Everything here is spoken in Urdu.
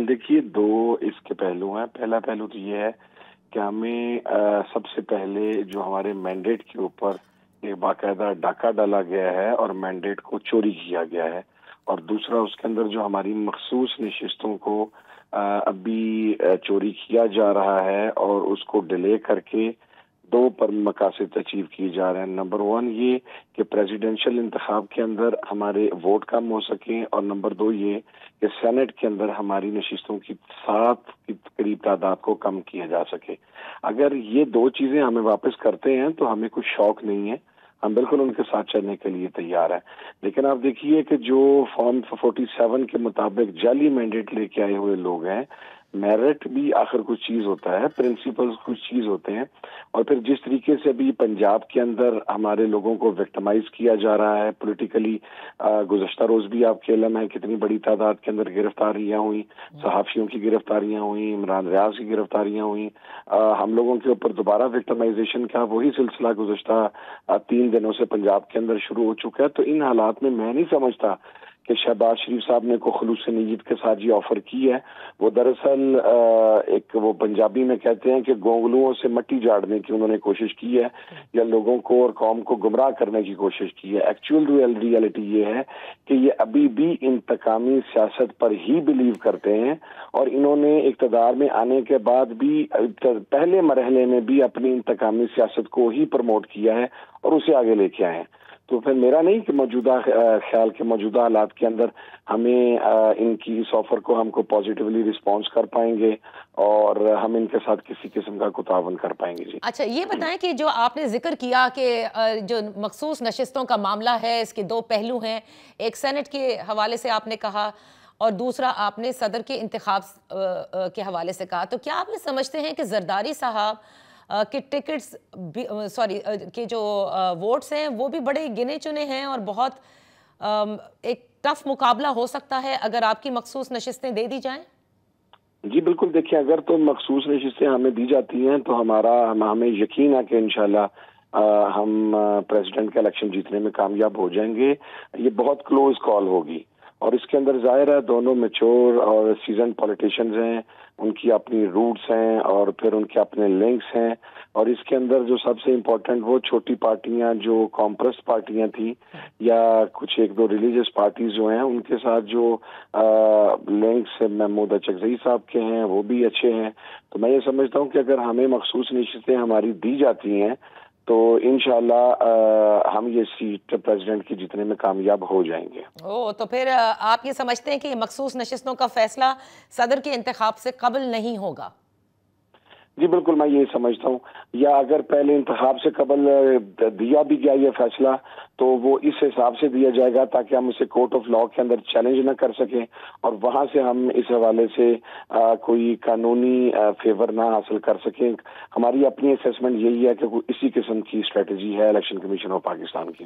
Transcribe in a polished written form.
دیکھیے دو اس کے پہلو ہیں. پہلا پہلو تو یہ ہے کہ ہمیں سب سے پہلے جو ہمارے مینڈیٹ کے اوپر ایک باقاعدہ ڈاکہ ڈالا گیا ہے اور مینڈیٹ کو چوری کیا گیا ہے، اور دوسرا اس کے اندر جو ہماری مخصوص نشستوں کو ابھی چوری کیا جا رہا ہے اور اس کو ڈیلے کر کے دو پر مقاصد اچیو کیے جا رہے ہیں. نمبر 1 یہ کہ پریزیڈنشل انتخاب کے اندر ہمارے ووٹ کم ہو سکیں، اور نمبر 2 یہ کہ سینٹ کے اندر ہماری نشستوں کی 7 کی قریب تعداد کو کم کیا جا سکے. اگر یہ دو چیزیں ہمیں واپس کرتے ہیں تو ہمیں کوئی شوق نہیں ہے، ہم بالکل ان کے ساتھ چلنے کے لیے تیار ہیں. لیکن آپ دیکھیے کہ جو فارم 47 کے مطابق جعلی مینڈیٹ لے کے آئے ہوئے لوگ ہیں، میرٹ بھی آخر کچھ چیز ہوتا ہے، پرنسپلز کچھ چیز ہوتے ہیں، اور پھر جس طریقے سے ابھی پنجاب کے اندر ہمارے لوگوں کو وکٹمائز کیا جا رہا ہے پولیٹیکلی، گزشتہ روز بھی آپ کے علم ہے کتنی بڑی تعداد کے اندر گرفتاریاں ہوئیں، صحافیوں کی گرفتاریاں ہوئیں، عمران ریاض کی گرفتاریاں ہوئیں، ہم لوگوں کے اوپر دوبارہ وکٹمائزیشن کا وہی سلسلہ گزشتہ 3 دنوں سے پنجاب کے اندر شروع ہو چکا ہے. تو ان حالات میں نہیں سمجھتا کہ شہباز شریف صاحب نے کو خلوص نیت کے ساتھ یہ آفر کی ہے. وہ دراصل ایک وہ پنجابی میں کہتے ہیں کہ گونگلوؤں سے مٹی جاڑنے کی انہوں نے کوشش کی ہے، یا لوگوں کو اور قوم کو گمراہ کرنے کی کوشش کی ہے. ایکچوئل ریئلٹی یہ ہے کہ یہ ابھی بھی انتقامی سیاست پر ہی بلیو کرتے ہیں، اور انہوں نے اقتدار میں آنے کے بعد بھی پہلے مرحلے میں بھی اپنی انتقامی سیاست کو ہی پروموٹ کیا ہے اور اسے آگے لے کے آئے ہیں. تو پھر میرا نہیں کہ موجودہ خیال کے موجودہ حالات کے اندر ہمیں ان کی اس آفر کو ہم کو پازیٹیولی رسپانس کر پائیں گے، اور ہم ان کے ساتھ کسی قسم کا تعاون کر پائیں گے. جی اچھا، یہ بتائیں کہ جو آپ نے ذکر کیا کہ جو مخصوص نشستوں کا معاملہ ہے، اس کے دو پہلو ہیں، ایک سینٹ کے حوالے سے آپ نے کہا اور دوسرا آپ نے صدر کے انتخاب کے حوالے سے کہا. تو کیا آپ یہ سمجھتے ہیں کہ زرداری صاحب کہ ٹکٹس کہ جو ووٹس ہیں وہ بھی بڑے گنے چنے ہیں اور بہت ایک ٹف مقابلہ ہو سکتا ہے اگر آپ کی مخصوص نشستیں دے دی جائیں؟ جی بالکل. دیکھیں، اگر تو مخصوص نشستیں ہمیں دی جاتی ہیں تو ہمیں یقین ہے کہ انشاءاللہ ہم پریزیڈنٹ کا الیکشن جیتنے میں کامیاب ہو جائیں گے. یہ بہت کلوز کال ہوگی، اور اس کے اندر ظاہر ہے دونوں میچور اور سیزن پولیٹیشنز ہیں، ان کی اپنی روٹس ہیں اور پھر ان کے اپنے لنکس ہیں. اور اس کے اندر جو سب سے امپورٹنٹ وہ چھوٹی پارٹیاں جو کامپرس پارٹیاں تھیں، یا کچھ ایک دو ریلیجس پارٹیز جو ہیں، ان کے ساتھ جو لنکس محمود اچکزئی صاحب کے ہیں وہ بھی اچھے ہیں. تو میں یہ سمجھتا ہوں کہ اگر ہمیں مخصوص نشستیں ہماری دی جاتی ہیں تو انشاءاللہ ہم یہ سیٹ پریزیڈنٹ کی جیتنے میں کامیاب ہو جائیں گے. تو پھر آپ یہ سمجھتے ہیں کہ یہ مخصوص نشستوں کا فیصلہ صدر کے انتخاب سے قبل نہیں ہوگا؟ جی بالکل، میں یہ سمجھتا ہوں. یا اگر پہلے انتخاب سے قبل دیا بھی گیا یہ فیصلہ تو وہ اس حساب سے دیا جائے گا تاکہ ہم اسے کورٹ آف لاء کے اندر چیلنج نہ کر سکیں، اور وہاں سے ہم اس حوالے سے کوئی قانونی فیور نہ حاصل کر سکیں. ہماری اپنی اسیسمنٹ یہی ہے کہ اسی قسم کی اسٹریٹجی ہے الیکشن کمیشن آف پاکستان کی.